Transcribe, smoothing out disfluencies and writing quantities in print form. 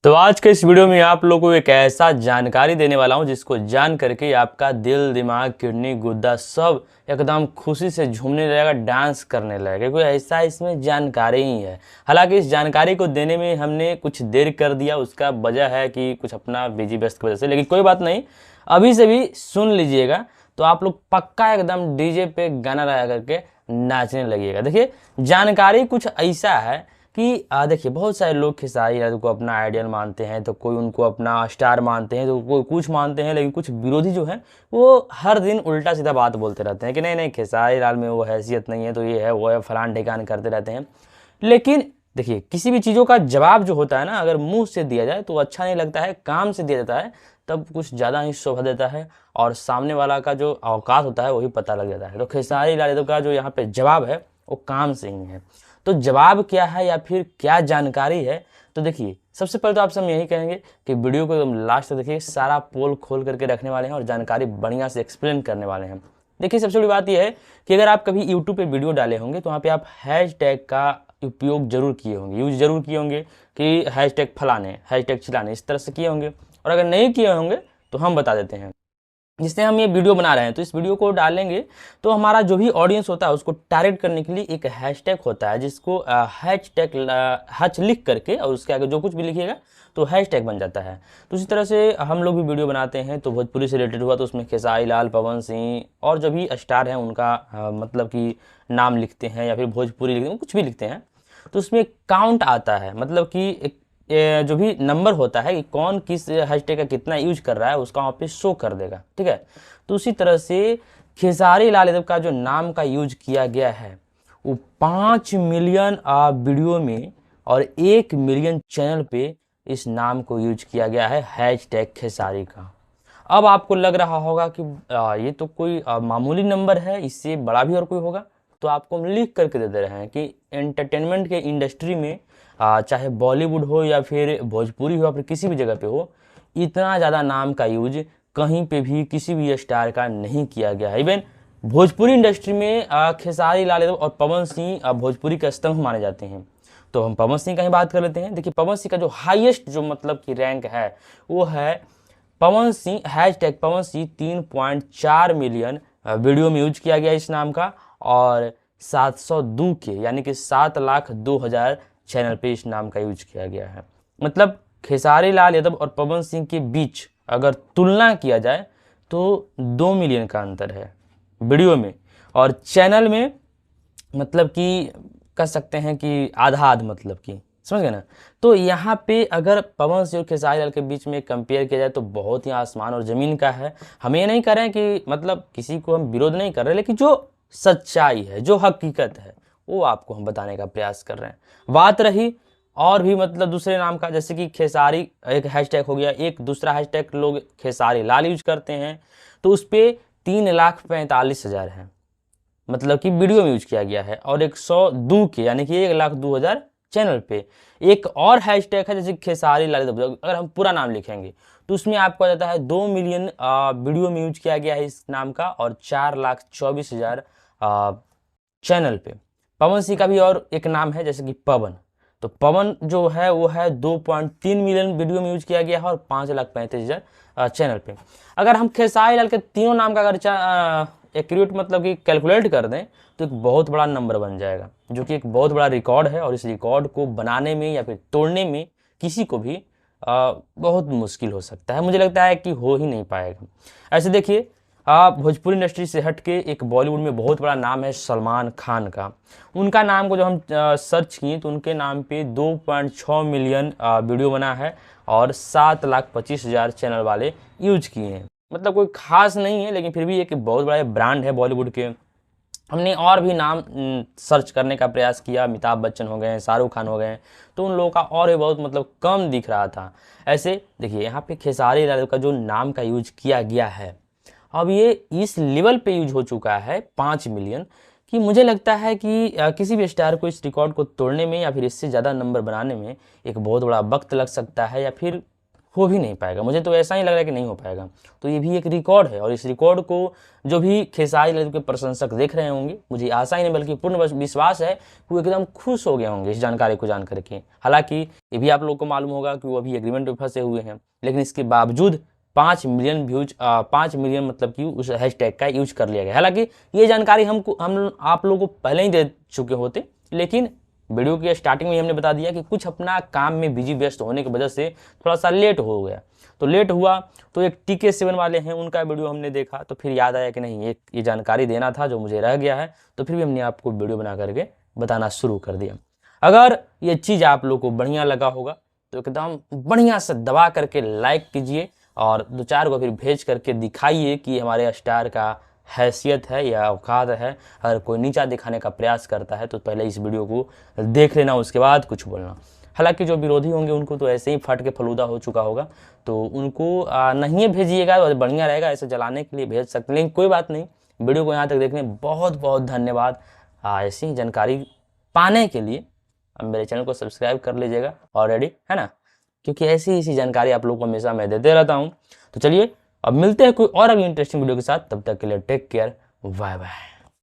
तो आज के इस वीडियो में आप लोगों को एक ऐसा जानकारी देने वाला हूं जिसको जान करके आपका दिल, दिमाग, किडनी, गुर्दा सब एकदम खुशी से झूमने लगेगा, डांस करने लगेगा। कोई ऐसा इसमें जानकारी ही है। हालांकि इस जानकारी को देने में हमने कुछ देर कर दिया, उसका वजह है कि कुछ अपना बिजी व्यस्त की वजह से, लेकिन कोई बात नहीं, अभी से भी सुन लीजिएगा तो आप लोग पक्का एकदम डीजे पे गाना लगा करके नाचने लगिएगा। देखिए, जानकारी कुछ ऐसा है कि देखिए, बहुत सारे लोग खेसारी लाल को अपना आइडियल मानते हैं, तो कोई उनको अपना स्टार मानते हैं, तो कोई कुछ मानते हैं, लेकिन कुछ विरोधी जो हैं वो हर दिन उल्टा सीधा बात बोलते रहते हैं कि नहीं नहीं, खेसारी लाल में वो हैसियत नहीं है, तो ये है वो है, फलान ढिकान करते रहते हैं। लेकिन देखिए, किसी भी चीज़ों का जवाब जो होता है ना, अगर मुंह से दिया जाए तो अच्छा नहीं लगता है, काम से दिया जाता है तब कुछ ज़्यादा ही शोभा देता है और सामने वाला का जो औकात होता है वही पता लग जाता है। तो खेसारी लाल यादव का जो यहाँ पे जवाब है वो काम से ही है। तो जवाब क्या है या फिर क्या जानकारी है, तो देखिए, सबसे पहले तो आपसे हम यही कहेंगे कि वीडियो को एकदम लास्ट तक देखिए, सारा पोल खोल करके रखने वाले हैं और जानकारी बढ़िया से एक्सप्लेन करने वाले हैं। देखिए, सबसे बड़ी बात यह है कि अगर आप कभी यूट्यूब पे वीडियो डाले होंगे तो वहाँ पे आप हैशटैग का उपयोग जरूर किए होंगे, यूज जरूर किए होंगे कि हैशटैग फलाने, हैशटैग चिलाने, इस तरह से किए होंगे। और अगर नहीं किए होंगे तो हम बता देते हैं। जिससे हम ये वीडियो बना रहे हैं, तो इस वीडियो को डालेंगे तो हमारा जो भी ऑडियंस होता है उसको टारगेट करने के लिए एक हैशटैग होता है, जिसको हैशटैग हच लिख करके और उसके आगे जो कुछ भी लिखिएगा तो हैशटैग बन जाता है। तो इसी तरह से हम लोग भी वीडियो बनाते हैं, तो भोजपुरी से रिलेटेड हुआ तो उसमें खेसारी लाल, पवन सिंह और जो भी स्टार हैं उनका मतलब कि नाम लिखते हैं या फिर भोजपुरी लिखते हैं, कुछ भी लिखते हैं, तो उसमें काउंट आता है, मतलब कि एक जो भी नंबर होता है कि कौन किस हैशटैग का कितना यूज कर रहा है उसका वहाँ पे शो कर देगा। ठीक है, तो उसी तरह से खेसारी लाल यादव का जो नाम का यूज किया गया है वो 5 मिलियन वीडियो में और 1 मिलियन चैनल पे इस नाम को यूज किया गया है, हैशटैग खेसारी का। अब आपको लग रहा होगा कि ये तो कोई मामूली नंबर है, इससे बड़ा भी और कोई होगा, तो आपको हम लिख करके दे रहे हैं कि एंटरटेनमेंट के इंडस्ट्री में चाहे बॉलीवुड हो या फिर भोजपुरी हो या फिर किसी भी जगह पे हो, इतना ज़्यादा नाम का यूज कहीं पे भी किसी भी स्टार का नहीं किया गया है। इवन भोजपुरी इंडस्ट्री में खेसारी लाल यादव और पवन सिंह भोजपुरी के स्तंभ माने जाते हैं। तो हम पवन सिंह का ही बात कर लेते हैं। देखिए, पवन सिंह का जो हाईएस्ट जो मतलब की रैंक है वो है Pawan Singh, hashtag Pawan Singh 3.4 million video में यूज किया गया इस नाम का, और 702 के यानी कि 7,02,000 चैनल पे इस नाम का यूज किया गया है। मतलब खेसारी लाल यादव और पवन सिंह के बीच अगर तुलना किया जाए तो 2 मिलियन का अंतर है वीडियो में, और चैनल में मतलब कि कह सकते हैं कि आधा आध, मतलब कि समझ गए ना। तो यहाँ पे अगर पवन सिंह और खेसारी लाल के बीच में कंपेयर किया जाए तो बहुत ही आसमान और ज़मीन का है। हम ये नहीं कर रहे हैं कि मतलब किसी को हम विरोध नहीं कर रहे, लेकिन जो सच्चाई है, जो हकीकत है, वो आपको हम बताने का प्रयास कर रहे हैं। बात रही और भी मतलब दूसरे नाम का, जैसे कि खेसारी एक हैशटैग हो गया, एक दूसरा हैशटैग लोग खेसारी लाल यूज करते हैं, तो उस पर 3,45,000 है, मतलब कि वीडियो में यूज किया गया है, और 102 के यानी कि 1,02,000 चैनल पे एक और हैशटैग है जैसे खेसारी लाल। अगर हम पूरा नाम लिखेंगे तो उसमें आपको आ जाता है 2 मिलियन वीडियो में यूज किया गया है इस नाम का, और 4,24,000 चैनल पे। पवन सिंह का भी और एक नाम है जैसे कि पवन, तो पवन जो है वो है 2.3 मिलियन वीडियो में यूज किया गया है और 5,35,000 चैनल पे। अगर हम खेसारी लाल के तीनों नाम का अगर एक्यूरेट मतलब कि कैलकुलेट कर दें तो एक बहुत बड़ा नंबर बन जाएगा, जो कि एक बहुत बड़ा रिकॉर्ड है, और इस रिकॉर्ड को बनाने में या फिर तोड़ने में किसी को भी बहुत मुश्किल हो सकता है। मुझे लगता है कि हो ही नहीं पाएगा। ऐसे देखिए, भोजपुरी इंडस्ट्री से हट के एक बॉलीवुड में बहुत बड़ा नाम है सलमान खान का। उनका नाम को जब हम सर्च किए तो उनके नाम पे 2.6 मिलियन वीडियो बना है और 7,25,000 चैनल वाले यूज किए हैं। मतलब कोई खास नहीं है, लेकिन फिर भी एक बहुत बड़ा ब्रांड है बॉलीवुड के। हमने और भी नाम सर्च करने का प्रयास किया, अमिताभ बच्चन हो गए, शाहरुख खान हो गए, तो उन लोगों का और भी बहुत मतलब कम दिख रहा था। ऐसे देखिए, यहाँ पे खेसारी लाल का जो नाम का यूज किया गया है, अब ये इस लेवल पे यूज हो चुका है 5 मिलियन, कि मुझे लगता है कि किसी भी स्टार को इस रिकॉर्ड को तोड़ने में या फिर इससे ज़्यादा नंबर बनाने में एक बहुत बड़ा वक्त लग सकता है, या फिर हो भी नहीं पाएगा। मुझे तो ऐसा ही लग रहा है कि नहीं हो पाएगा। तो ये भी एक रिकॉर्ड है और इस रिकॉर्ड को जो भी खेसारी लाल के प्रशंसक देख रहे होंगे, मुझे आशा ही नहीं बल्कि पूर्ण विश्वास है कि वो एकदम खुश हो गए होंगे इस जानकारी को जान करके। हालांकि ये भी आप लोगों को मालूम होगा कि वो अभी एग्रीमेंट में फंसे हुए हैं, लेकिन इसके बावजूद 5 मिलियन व्यूज 5 मिलियन मतलब कि उस हैशटैग का यूज कर लिया गया। हालांकि ये जानकारी हम आप लोगों को पहले ही दे चुके होते, लेकिन वीडियो के स्टार्टिंग में हमने बता दिया कि कुछ अपना काम में बिजी व्यस्त होने की वजह से थोड़ा सा लेट हो गया। तो लेट हुआ तो एक TK7 वाले हैं, उनका वीडियो हमने देखा तो फिर याद आया कि नहीं ये जानकारी देना था जो मुझे रह गया है, तो फिर भी हमने आपको वीडियो बना करके बताना शुरू कर दिया। अगर ये चीज़ आप लोग को बढ़िया लगा होगा तो एकदम बढ़िया से दबा करके लाइक कीजिए और 2-4 को फिर भेज करके दिखाइए कि हमारे स्टार का हैसियत है या औकात है। अगर कोई नीचा दिखाने का प्रयास करता है तो पहले इस वीडियो को देख लेना, उसके बाद कुछ बोलना। हालांकि जो विरोधी होंगे उनको तो ऐसे ही फट के फलूदा हो चुका होगा, तो उनको नहीं भेजिएगा, बढ़िया रहेगा। ऐसे जलाने के लिए भेज सकते हैं, लेकिन कोई बात नहीं। वीडियो को यहाँ तक देखने बहुत बहुत धन्यवाद। ऐसी ही जानकारी पाने के लिए मेरे चैनल को सब्सक्राइब कर लीजिएगा ऑलरेडी, है ना, क्योंकि ऐसी जानकारी आप लोगों को हमेशा मैं देते रहता हूँ। तो चलिए अब मिलते हैं कोई और अगली इंटरेस्टिंग वीडियो के साथ, तब तक के लिए टेक केयर, बाय बाय।